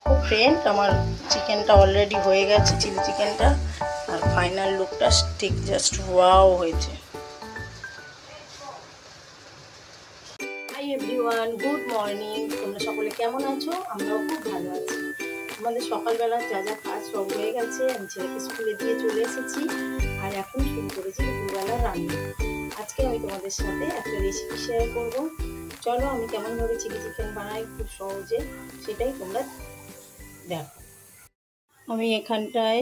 Friend, আমার চিকেনটা already হয়ে গেছে, চিলি চিকেনটা। আর ফাইনাল লুকটা ঠিক জাস্ট ওয়াও হয়েছে। Hi everyone, good morning. তোমরা সকলে কেমন আছো? আমরাও খুব ভালো আছি। আমাদের সকালবেলা যা যা কাজ সব হয়ে গেছে, আমি ছেলেকে স্কুলে দিয়ে চলে এসেছি। আর এখন শুরু করেছি দুপুরবেলা রান্না। আজকে আমি তোমাদের সাথে একটা রেসিপি শেয়ার করব। চলো, আমি কেমনভাবে চিলি চিকেন বানাই খুব সহজে, সেটাই তোমরা দেখো। আমি এখানটায়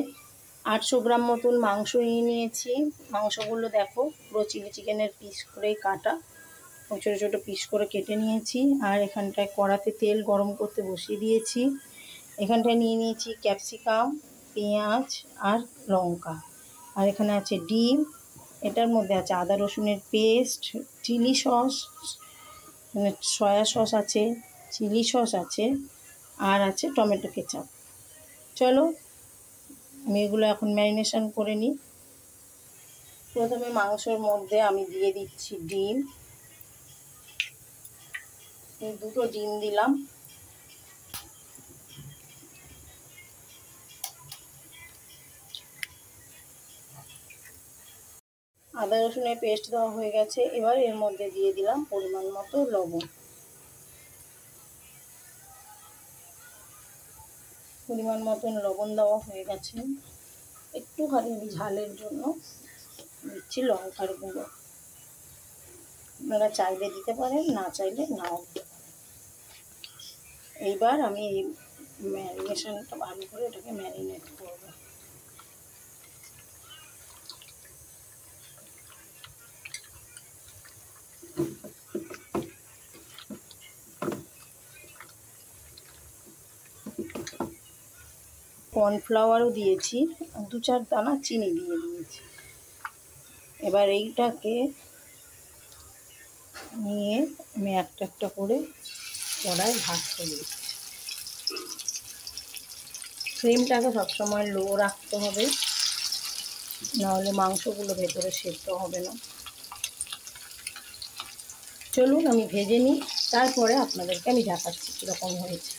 800 গ্রাম মতন মাংস নিয়েছি। মাংসগুলো দেখো পুরো চিলি চিকেনের পিস করেই কাটা, ছোটো ছোটো পিস করে কেটে নিয়েছি। আর এখানটায় কড়াতে তেল গরম করতে বসিয়ে দিয়েছি। এখানটায় নিয়ে নিয়েছি ক্যাপসিকাম, পেঁয়াজ আর লঙ্কা। আর এখানে আছে ডিম, এটার মধ্যে আছে আদা রসুনের paste, chilli sauce, soya sauce আছে, চিলি সস আছে, আর আছে টমেটো কেচাপ। চলো আমি এগুলো এখন ম্যারিনেশন করে নিই। প্রথমে মাংসের মধ্যে আমি দিয়ে দিচ্ছি ডিম। দুটো ডিম দিলাম। আদা রসুনের পেস্ট দেওয়া হয়ে গেছে। এবার এর মধ্যে দিয়ে দিলাম পরিমাণ মতো লবণ। পরিমাণ মতন লবণ দেওয়া হয়ে গেছে। একটুখানি ঝালের জন্য দিচ্ছি লঙ্কার গুঁড়ো। আপনারা চাইলে দিতে পারেন, না চাইলে নাও দিতে পারেন। এইবার আমি এই ম্যারিনেশনটা ভালো করে এটাকে ম্যারিনেট করবো। কর্নফ্লাওয়ারও দিয়েছি, 2-4 দানা চিনি দিয়ে দিয়েছি। এবার এইটাকে নিয়ে আমি একটা একটা করে কড়াই ভাজতে দিচ্ছি। ফ্লেমটাকে সবসময় লো রাখতে হবে, নাহলে মাংসগুলো ভেতরে সেদ্ধ হবে না। চলুন আমি ভেজে নিই, তারপরে আপনাদেরকে আমি দেখাচ্ছি কীরকম হয়েছে।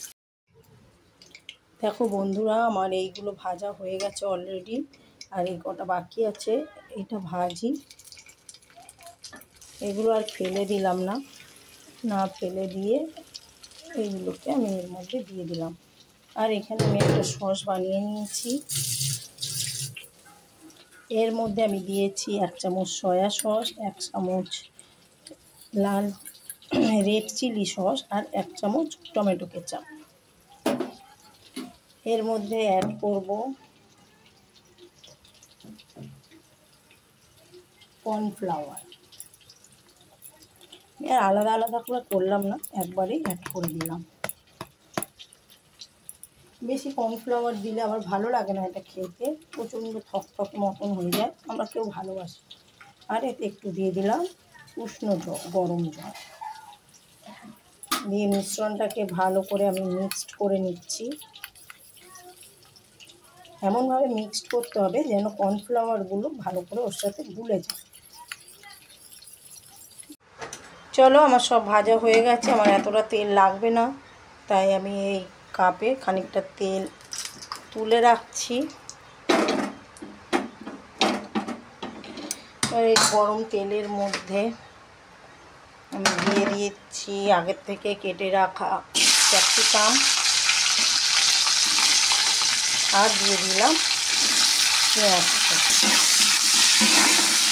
দেখো বন্ধুরা, আমার এইগুলো ভাজা হয়ে গেছে অলরেডি। আর এই কটা বাকি আছে, এটা ভাজি। এগুলো আর ফেলে দিলাম না, না ফেলে দিয়ে এইগুলোকে আমি এর মধ্যে দিয়ে দিলাম। আর এখানে আমি একটা সস বানিয়ে নিয়েছি। এর মধ্যে আমি দিয়েছি 1 চামচ সয়া সস, 1 চামচ লাল রেড চিলি সস, আর 1 চামচ টমেটো কেচাপ। এর মধ্যে অ্যাড করব কর্নফ্লাওয়ার। আর আলাদা আলাদা করে করলাম না, একবারেই অ্যাড করে দিলাম। বেশি কর্নফ্লাওয়ার দিলে আবার ভালো লাগে না, এটা খেতে প্রচণ্ড থকথক মতন হয়ে যায়, আমরা কেউ ভালোবাসি। আর এতে একটু দিয়ে দিলাম উষ্ণ জল, গরম জল দিয়ে মিশ্রণটাকে ভালো করে আমি মিক্সড করে নিচ্ছি। এমনভাবে মিক্সড করতে হবে যেন কর্নফ্লাওয়ারগুলো ভালো করে ওর সাথে গুলে যায়। চলো, আমার সব ভাজা হয়ে গেছে, আমার এতটা তেল লাগবে না, তাই আমি এই কাপে খানিকটা তেল তুলে রাখছি। আর এই গরম তেলের মধ্যে আমি দিয়ে দিচ্ছি আগের থেকে কেটে রাখা ক্যাপসিকাম, আর দিয়ে দিলাম পেঁয়াজ।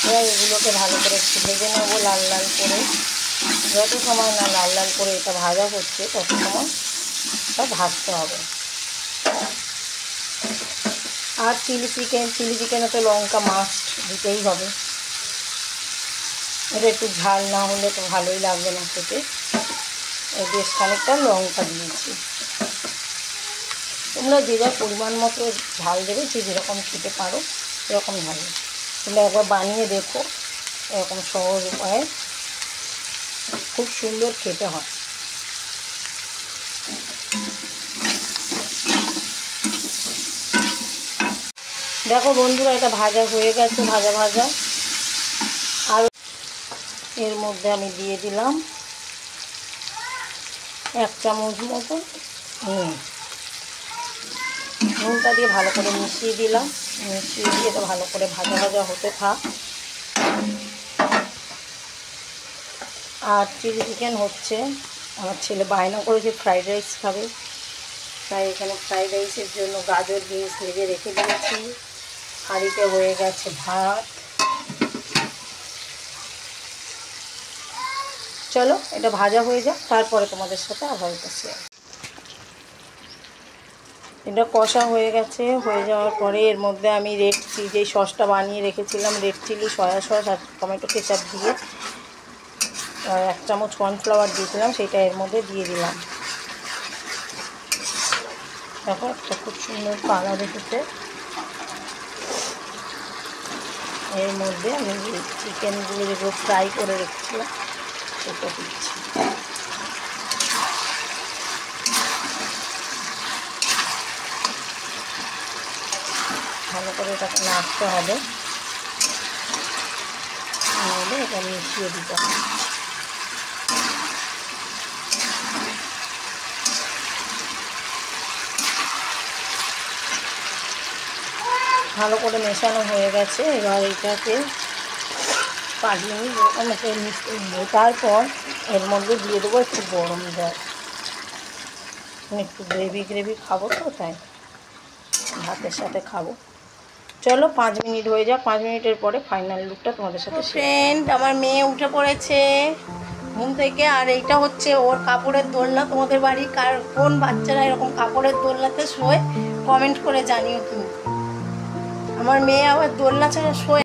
এবার এগুলোকে ভালো করে একটু ভেজে নেবো লাল লাল করে। যত সময় না লাল লাল করে এটা ভাজা হচ্ছে, তত সময় এটা ভাজতে হবে। আর চিলি চিকেনে তো লঙ্কা মাস্ট দিতেই হবে। এটা একটু ঝাল না হলে তো ভালোই লাগবে না খেতে। বেশ খানিকটা লঙ্কা দিয়েছি। তোমরা যে যা পরিমাণ মতো ঝাল দেবে, যে যেরকম খেতে পারো সেরকম ঝাল। তোমরা একবার বানিয়ে দেখো, এরকম সহজ উপায়ে খুব সুন্দর খেতে হয়। দেখো বন্ধুরা, এটা ভাজা হয়ে গেছে, ভাজা ভাজা। আর এর মধ্যে আমি দিয়ে দিলাম 1 চামচ মতো নুন। নুনটা দিয়ে ভালো করে মিশিয়ে দিলাম, মিশিয়ে দিয়ে তো ভালো করে ভাজা ভাজা হতে থাক। আর চিলি চিকেন হচ্ছে, আমার ছেলে বায়না করেছে ফ্রাইড রাইস খাবে, তাই এখানে ফ্রাইড রাইসের জন্য গাজর বিনস ভেজে রেখে দিয়েছি। হাঁড়িতে হয়ে গেছে ভাত। চলো এটা ভাজা হয়ে যাক, তারপরে তোমাদের সাথে আবার শেয়ার। এটা কষা হয়ে গেছে, হয়ে যাওয়ার পরে এর মধ্যে আমি রেড চিলি, যেই সসটা বানিয়ে রেখেছিলাম রেড চিলি সয়া সস আর টমেটো কেচাপ দিয়ে 1 চামচ কর্নফ্লাওয়ার দিয়েছিলাম, সেটা এর মধ্যে দিয়ে দিলাম। দেখো একটা খুব সুন্দর কালার এসেছে। এর মধ্যে আমি চিকেনগুলো যেগুলো ফ্রাই করে রেখেছিলাম সেটা দিচ্ছি। ভালো করে এটাকে নাড়তে হবে, নাহলে এটা মিশিয়ে দিতে হবে। ভালো করে মেশানো হয়ে গেছে, এবার এটাকে পাঠিয়ে নিই এরকম মিশিয়ে নেব। তারপর এর মধ্যে দিয়ে দেবো একটু গরম জল, একটু গ্রেভি গ্রেভি খাবো তো, তাই ভাতের সাথে খাবো। চলো 5 মিনিট হয়ে যাক, 5 মিনিটের পরে ফাইনাল লুকটা তোমাদের সাথে। ফ্রেন্ড, আমার মেয়ে উঠে পড়েছে ঘুম থেকে, আর এইটা হচ্ছে ওর কাপড়ের দোলনা। তোমাদের বাড়ি কোন বাচ্চারা এরকম কাপড়ের দোলনাতে শোয় কমেন্ট করে জানিও কিন্তু। আমার মেয়ে আবার দোলনা ছাড়া শোয়।